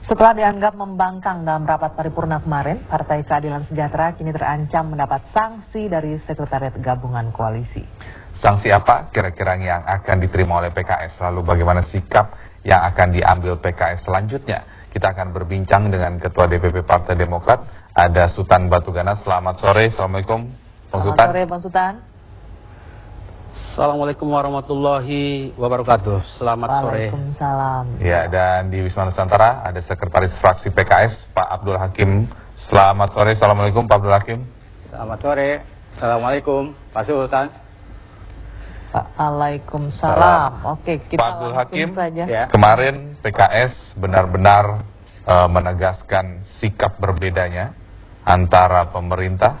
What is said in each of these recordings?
Setelah dianggap membangkang dalam rapat paripurna kemarin, Partai Keadilan Sejahtera kini terancam mendapat sanksi dari Sekretariat Gabungan Koalisi. Sanksi apa kira-kira yang akan diterima oleh PKS? Lalu bagaimana sikap yang akan diambil PKS selanjutnya? Kita akan berbincang dengan Ketua DPP Partai Demokrat, ada Sutan Batugana. Selamat sore, Assalamualaikum Bang Sutan. Selamat sore Bang Sutan. Assalamualaikum warahmatullahi wabarakatuh. Selamat sore. Waalaikumsalam. Ya, dan di Wisma Nusantara ada Sekretaris Fraksi PKS, Pak Abdul Hakim. Selamat sore, Assalamualaikum Pak Abdul Hakim. Selamat sore. Assalamualaikum Pak Sultan. Waalaikumsalam. Oke, kita Pak Abdul langsung Hakim, saja. Ya. Kemarin PKS benar-benar menegaskan sikap berbedanya antara pemerintah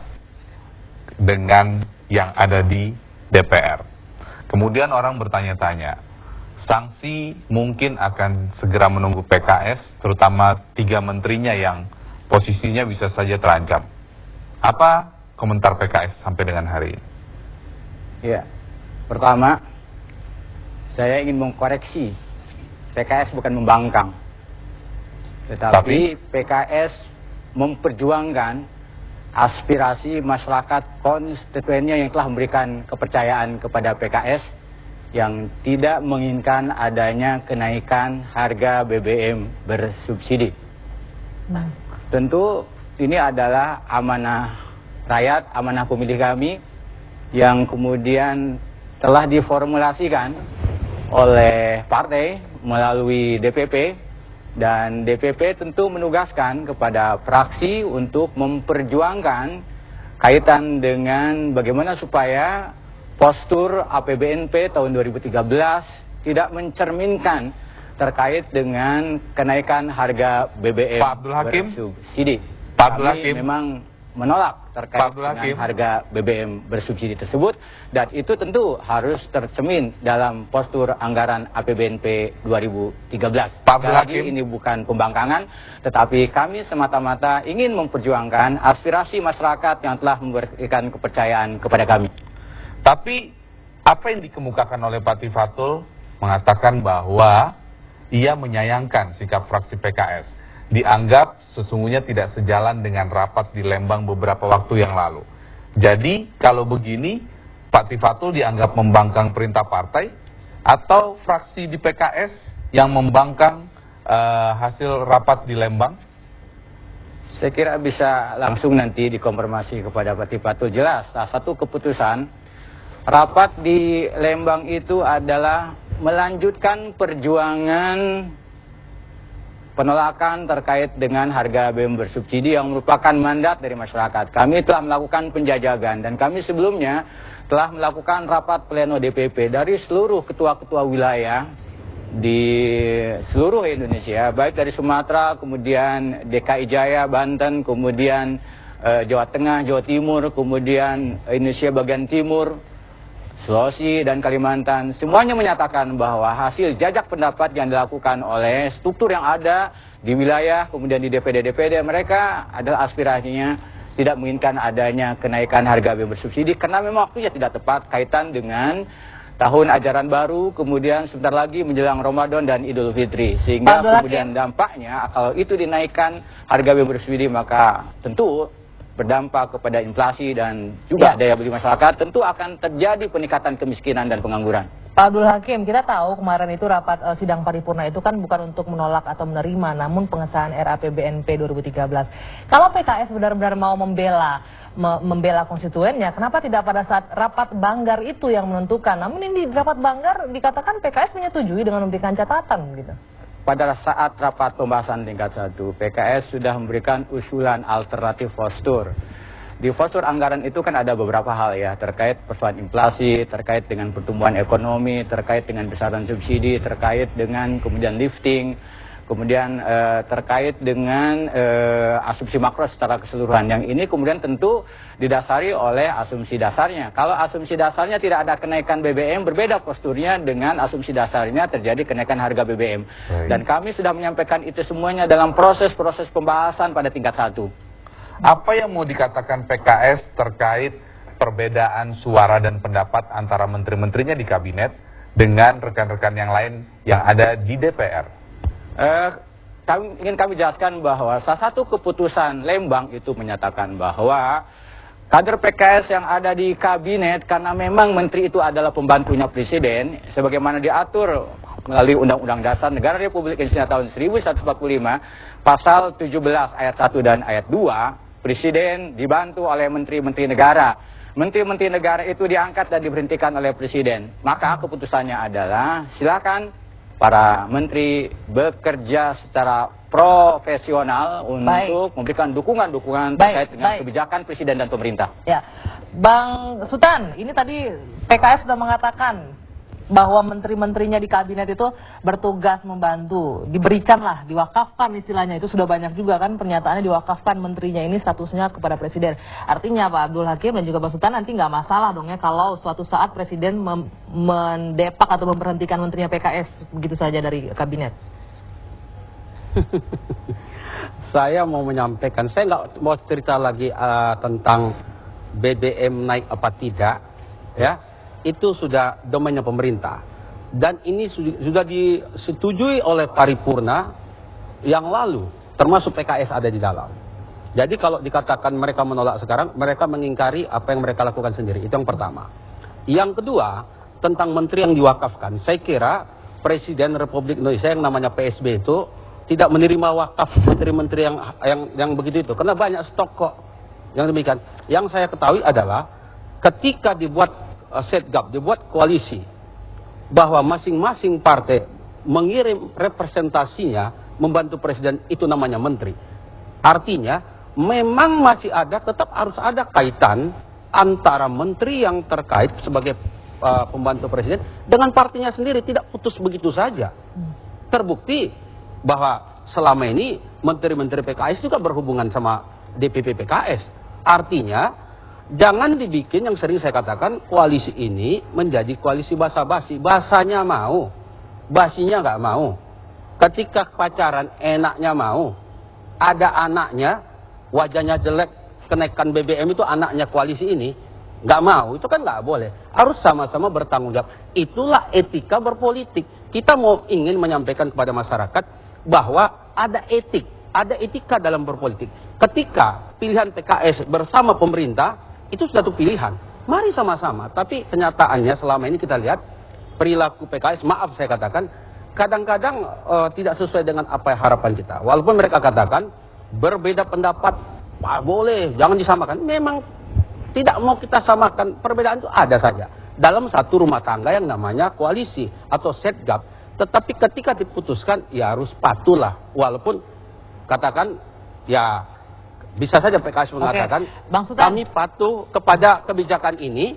dengan yang ada di DPR. Kemudian orang bertanya-tanya, sanksi mungkin akan segera menunggu PKS, terutama 3 menterinya yang posisinya bisa saja terancam. Apa komentar PKS sampai dengan hari ini? Ya. Pertama, saya ingin mengkoreksi. PKS bukan membangkang. Tetapi PKS memperjuangkan aspirasi masyarakat konstituennya yang telah memberikan kepercayaan kepada PKS yang tidak menginginkan adanya kenaikan harga BBM bersubsidi. Tentu ini adalah amanah rakyat, amanah pemilih kami yang kemudian telah diformulasikan oleh partai melalui DPP. Dan DPP tentu menugaskan kepada fraksi untuk memperjuangkan kaitan dengan bagaimana supaya postur APBNP tahun 2013 tidak mencerminkan terkait dengan kenaikan harga BBM Pak Abdul Hakim, bersubsidi. Pak Abdul Kami Hakim memang menolak terkait dengan Hakim harga BBM bersubsidi tersebut, dan itu tentu harus tercermin dalam postur anggaran APBNP 2013. Pak Abdul Sekali lagi, Hakim, ini bukan pembangkangan, tetapi kami semata-mata ingin memperjuangkan aspirasi masyarakat yang telah memberikan kepercayaan kepada kami. Tapi apa yang dikemukakan oleh Pak Tifatul mengatakan bahwa ia menyayangkan sikap fraksi PKS. Dianggap sesungguhnya tidak sejalan dengan rapat di Lembang beberapa waktu yang lalu. Jadi kalau begini, Pak Tifatul dianggap membangkang perintah partai atau fraksi di PKS yang membangkang hasil rapat di Lembang? Saya kira bisa langsung nanti dikonfirmasi kepada Pak Tifatul. Jelas, salah satu keputusan rapat di Lembang itu adalah melanjutkan perjuangan penolakan terkait dengan harga BBM bersubsidi yang merupakan mandat dari masyarakat. Kami telah melakukan penjajakan dan kami sebelumnya telah melakukan rapat pleno DPP dari seluruh ketua-ketua wilayah di seluruh Indonesia, baik dari Sumatera, kemudian DKI Jaya, Banten, kemudian Jawa Tengah, Jawa Timur, kemudian Indonesia bagian timur, Sulawesi dan Kalimantan, semuanya menyatakan bahwa hasil jajak pendapat yang dilakukan oleh struktur yang ada di wilayah, kemudian di DPD mereka adalah aspirasinya tidak menginginkan adanya kenaikan harga BBM bersubsidi karena memang waktunya tidak tepat kaitan dengan tahun ajaran baru, kemudian sebentar lagi menjelang Ramadan dan Idul Fitri, sehingga kemudian dampaknya kalau itu dinaikkan harga BBM bersubsidi maka tentu berdampak kepada inflasi dan juga daya beli masyarakat, tentu akan terjadi peningkatan kemiskinan dan pengangguran. Pak Abdul Hakim, kita tahu kemarin itu rapat sidang paripurna itu kan bukan untuk menolak atau menerima, namun pengesahan RAPBNP 2013. Kalau PKS benar-benar mau membela konstituennya, kenapa tidak pada saat rapat Banggar itu yang menentukan? Namun ini di rapat Banggar dikatakan PKS menyetujui dengan memberikan catatan gitu. Pada saat rapat pembahasan tingkat 1, PKS sudah memberikan usulan alternatif postur. Di postur anggaran itu kan ada beberapa hal ya, terkait persoalan inflasi, terkait dengan pertumbuhan ekonomi, terkait dengan besaran subsidi, terkait dengan kemudian lifting, kemudian terkait dengan asumsi makro secara keseluruhan. Yang ini kemudian tentu didasari oleh asumsi dasarnya. Kalau asumsi dasarnya tidak ada kenaikan BBM, berbeda posturnya dengan asumsi dasarnya terjadi kenaikan harga BBM. Dan kami sudah menyampaikan itu semuanya dalam proses-proses pembahasan pada tingkat 1. Apa yang mau dikatakan PKS terkait perbedaan suara dan pendapat antara menteri-menterinya di kabinet dengan rekan-rekan yang lain yang ada di DPR? kami jelaskan bahwa salah satu keputusan Lembang itu menyatakan bahwa kader PKS yang ada di kabinet, karena memang menteri itu adalah pembantunya presiden, sebagaimana diatur melalui Undang-Undang Dasar Negara Republik Indonesia tahun 1145, pasal 17 ayat 1 dan ayat 2, presiden dibantu oleh menteri-menteri negara. Menteri-menteri negara itu diangkat dan diberhentikan oleh presiden. Maka keputusannya adalah silakan para menteri bekerja secara profesional untuk memberikan dukungan-dukungan terkait dengan kebijakan presiden dan pemerintah. Ya, Bang Sultan, ini tadi PKS sudah mengatakan bahwa menteri-menterinya di kabinet itu bertugas membantu, diberikanlah, diwakafkan istilahnya, itu sudah banyak juga kan pernyataannya, diwakafkan menterinya ini statusnya kepada presiden. Artinya Pak Abdul Hakim dan juga Bang Sultan nanti nggak masalah dong ya kalau suatu saat presiden mendepak atau memberhentikan menterinya PKS begitu saja dari kabinet. Saya mau menyampaikan, saya nggak mau cerita lagi tentang BBM naik apa tidak, ya. Itu sudah domainnya pemerintah. Dan ini sudah disetujui oleh paripurna yang lalu, termasuk PKS ada di dalam. Jadi kalau dikatakan mereka menolak sekarang, mereka mengingkari apa yang mereka lakukan sendiri. Itu yang pertama. Yang kedua, tentang menteri yang diwakafkan, saya kira Presiden Republik Indonesia yang namanya PSB itu tidak menerima wakaf menteri-menteri yang begitu itu. Karena banyak stok kok yang demikian. Yang saya ketahui adalah ketika dibuat setgap, dibuat koalisi, bahwa masing-masing partai mengirim representasinya membantu presiden, itu namanya menteri. Artinya memang masih ada, tetap harus ada kaitan antara menteri yang terkait sebagai pembantu presiden dengan partainya sendiri, tidak putus begitu saja. Terbukti bahwa selama ini menteri-menteri PKS juga berhubungan sama DPP PKS. Artinya jangan dibikin yang sering saya katakan koalisi ini menjadi koalisi basa-basi. Basanya mau, basinya nggak mau. Ketika pacaran enaknya mau, ada anaknya, wajahnya jelek, kenaikan BBM itu anaknya koalisi ini, nggak mau, itu kan nggak boleh. Harus sama-sama bertanggung jawab. Itulah etika berpolitik. Kita mau ingin menyampaikan kepada masyarakat bahwa ada etik, ada etika dalam berpolitik. Ketika pilihan PKS bersama pemerintah, itu sudah satu pilihan. Mari sama-sama. Tapi kenyataannya selama ini kita lihat perilaku PKS, maaf saya katakan, kadang-kadang tidak sesuai dengan apa harapan kita. Walaupun mereka katakan berbeda pendapat, boleh, jangan disamakan. Memang tidak mau kita samakan, perbedaan itu ada saja. Dalam satu rumah tangga yang namanya koalisi atau setgap. Tetapi ketika diputuskan, ya harus patuhlah. Walaupun katakan, ya bisa saja PKS mengatakan, kami patuh kepada kebijakan ini,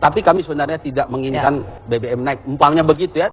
tapi kami sebenarnya tidak menginginkan BBM naik. Umpamanya begitu ya.